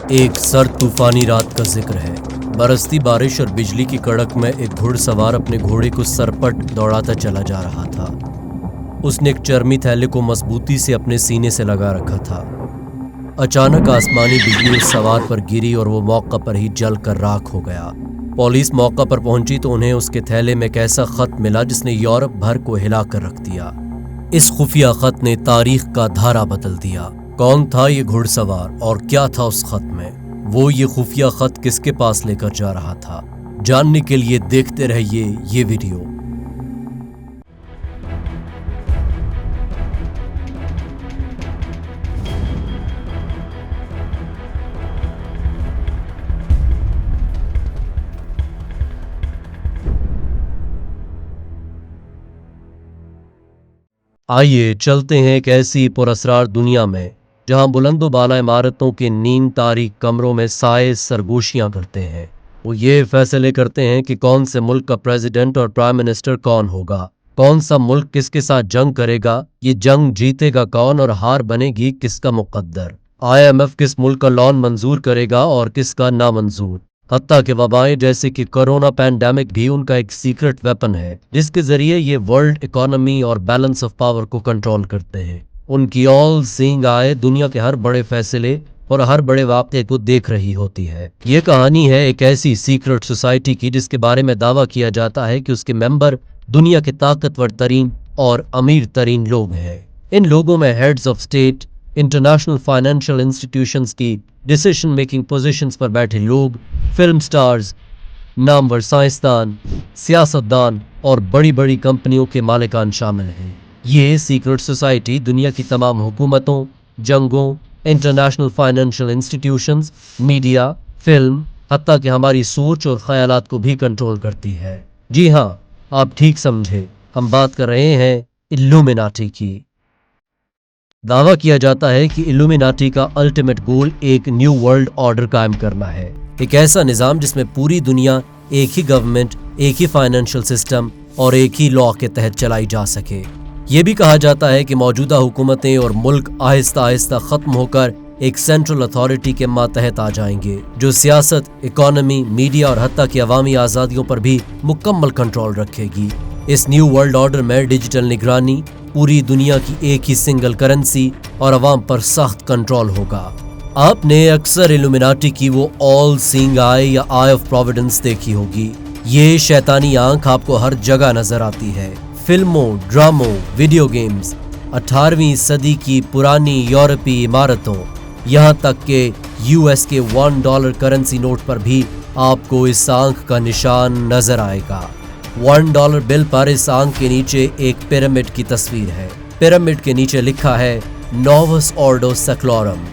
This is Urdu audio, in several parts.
ایک سرد طوفانی رات کا ذکر ہے۔ برستی بارش اور بجلی کی کڑک میں ایک گھڑ سوار اپنے گھوڑے کو سرپٹ دوڑاتا چلا جا رہا تھا۔ اس نے ایک چرمی تھیلے کو مضبوطی سے اپنے سینے سے لگا رکھا تھا۔ اچانک آسمانی بجلی اس سوار پر گری اور وہ موقع پر ہی جل کر راکھ ہو گیا۔ پولیس موقع پر پہنچی تو انہیں اس کے تھیلے میں ایک ایسا خط ملا جس نے یورپ بھر کو ہلا کر رکھ دیا۔ اس خفیہ خط نے تاریخ کا دھارا بدل دیا۔ کون تھا یہ گھڑ سوار اور کیا تھا اس خط میں؟ وہ یہ خفیہ خط کس کے پاس لے کر جا رہا تھا؟ جاننے کے لیے دیکھتے رہیے یہ ویڈیو۔ آئیے چلتے ہیں ایک ایسی پراسرار دنیا میں جہاں بلند و بالا عمارتوں کے نیند تاریک کمروں میں سائے سرگوشیاں کرتے ہیں۔ وہ یہ فیصلے کرتے ہیں کہ کون سے ملک کا پریزیڈنٹ اور پرائم منسٹر کون ہوگا، کون سا ملک کس کے ساتھ جنگ کرے گا، یہ جنگ جیتے گا کون اور ہار بنے گی کس کا مقدر۔ IMF کس ملک کا لون منظور کرے گا اور کس کا نامنظور۔ حتیٰ کہ وبائیں جیسے کہ کرونا پینڈیمک بھی ان کا ایک سیکرٹ ویپن ہے جس کے ذریعے یہ ورلڈ اکانومی اور بیلنس آف پاور کو کنٹرول کرتے ہیں۔ ان کی آل سینگ آئی دنیا کے ہر بڑے فیصلے اور ہر بڑے واقعے کو دیکھ رہی ہوتی ہے۔ یہ کہانی ہے ایک ایسی سیکرٹ سوسائٹی کی جس کے بارے میں دعویٰ کیا جاتا ہے کہ اس کے ممبر دنیا کے طاقتور ترین اور امیر ترین لوگ ہیں۔ ان لوگوں میں heads of state, international financial institutions کی ڈیسیشن میکنگ پوزیشنز پر بیٹھے لوگ، فلم سٹارز، نامور سائنسدان، سیاستدان اور بڑی بڑی کمپنیوں کے مالکان شامل ہیں۔ یہ سیکرٹ سوسائٹی دنیا کی تمام حکومتوں، جنگوں، international financial institutions, media, film, حتیٰ کہ ہماری سوچ اور خیالات کو بھی کنٹرول کرتی ہے۔ جی ہاں، آپ ٹھیک سمجھے، ہم بات کر رہے ہیں الومیناٹی کی۔ دعویٰ کیا جاتا ہے کہ الومیناٹی کا الٹیمیٹ گول ایک نیو ورلڈ آرڈر قائم کرنا ہے، ایک ایسا نظام جس میں پوری دنیا ایک ہی گورنمنٹ، ایک ہی فائنینشیل سسٹم اور ایک ہی لاء کے تحت چلائی جا سکے۔ یہ بھی کہا جاتا ہے کہ موجودہ حکومتیں اور ملک آہستہ آہستہ ختم ہو کر ایک سینٹرل اتھارٹی کے ماتحت آ جائیں گے جو سیاست، اکانومی، میڈیا اور حتیٰ کہ عوامی آزادیوں پر بھی مکمل کنٹرول رکھے گی۔ اس نیو ورلڈ آرڈر میں ڈیجیٹل نگرانی، پوری دنیا کی ایک ہی سنگل کرنسی اور عوام پر سخت کنٹرول ہوگا۔ آپ نے اکثر الومیناٹی کی وہ آل سینگ آئی یا آئی آف پروویڈنس دیکھی ہوگی۔ یہ شیطانی آنکھ آپ کو ہر جگہ نظر آتی ہے، فلموں، ڈراموں، ویڈیو گیمز، 18ویں صدی کی پرانی یورپی عمارتوں، یہاں تک کہ US کے $1 کرنسی نوٹ پر بھی آپ کو اس آنکھ کا نشان نظر آئے گا۔ $1 بل پر اس آنکھ کے نیچے ایک پیرامڈ کی تصویر ہے۔ پیرامڈ کے نیچے لکھا ہے نووس آرڈر سیکولارم،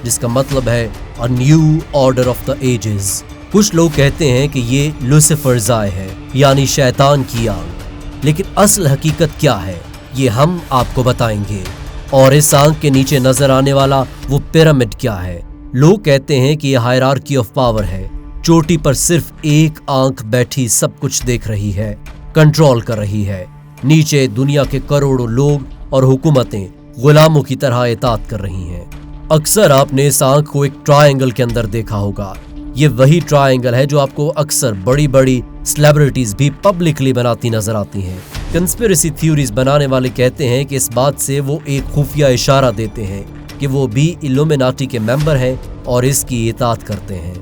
جس کا مطلب ہے A New Order of the Ages۔ کچھ لوگ کہتے ہیں کہ یہ لوسیفرز آئی ہے، یعنی شیطان کی آنکھ، لیکن اصل حقیقت کیا ہے یہ ہم آپ کو بتائیں گے۔ اور اس آنکھ کے نیچے نظر آنے والا وہ پیرامڈ کیا ہے؟ لوگ کہتے ہیں کہ یہ ہائرارکی آف پاور ہے۔ چوٹی پر صرف ایک آنکھ بیٹھی سب کچھ دیکھ رہی ہے، کنٹرول کر رہی ہے۔ نیچے دنیا کے کروڑوں لوگ اور حکومتیں غلاموں کی طرح اطاعت کر رہی ہیں۔ اکثر آپ نے اس آنکھ کو ایک ٹرائنگل کے اندر دیکھا ہوگا۔ یہ وہی ٹرائنگل ہے جو آپ کو اکثر بڑی بڑی سیلیبریٹیز بھی پبلکلی بناتی نظر آتی ہیں۔ کنسپیریسی تھیوریز بنانے والے کہتے ہیں کہ اس بات سے وہ ایک خفیہ اشارہ دیتے ہیں کہ وہ بھی الومیناٹی کے ممبر ہیں اور اس کی اطاعت کرتے ہیں۔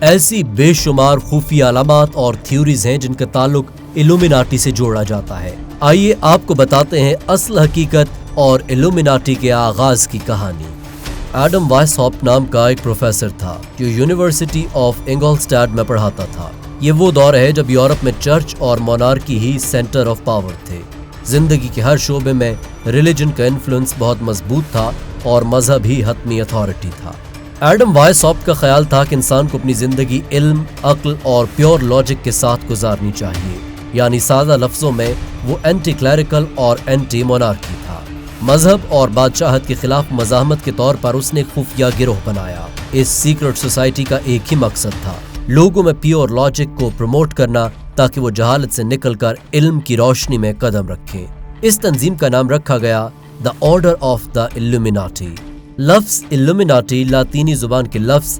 ایسی بے شمار خفیہ علامات اور تھیوریز ہیں جن کا تعلق الومیناٹی سے جوڑا جاتا ہے۔ آئیے آپ کو بتاتے ہیں اصل حقیقت اور الومیناٹی کے آغاز کی کہانی۔ ایڈم وائس-ہاپ نام کا ایک پروفیسر تھا جو یونیورسٹی آف انگلسٹیڈ میں پڑھاتا تھا۔ یہ وہ دور ہے جب یورپ میں چرچ اور مونارکی ہی سینٹر آف پاور تھے۔ زندگی کے ہر شعبے میں ریلیجن کا انفلوئنس بہت مضبوط تھا اور مذہب ہی حتمی اتھارٹی تھا۔ ایڈم وائس-ہاپ کا خیال تھا کہ انسان کو اپنی زندگی علم، عقل اور پیور لاجک کے ساتھ گزارنی چاہیے، یعنی سادہ لفظوں میں وہ اینٹی کلیریکل اور اینٹی مونارکی تھا۔ مذہب اور بادشاہت کے خلاف مزاحمت کے طور پر اس نے خفیہ گروہ بنایا۔ اس سیکرٹ سوسائٹی کا ایک ہی مقصد تھا، لوگوں میں پیور لاجک کو پروموٹ کرنا تاکہ وہ جہالت سے نکل کر علم کی روشنی میں قدم رکھیں۔ اس تنظیم کا نام رکھا گیا دا آرڈر آف دا الومیناٹی۔ لفظ الومیناٹی لاطینی زبان کے لفظ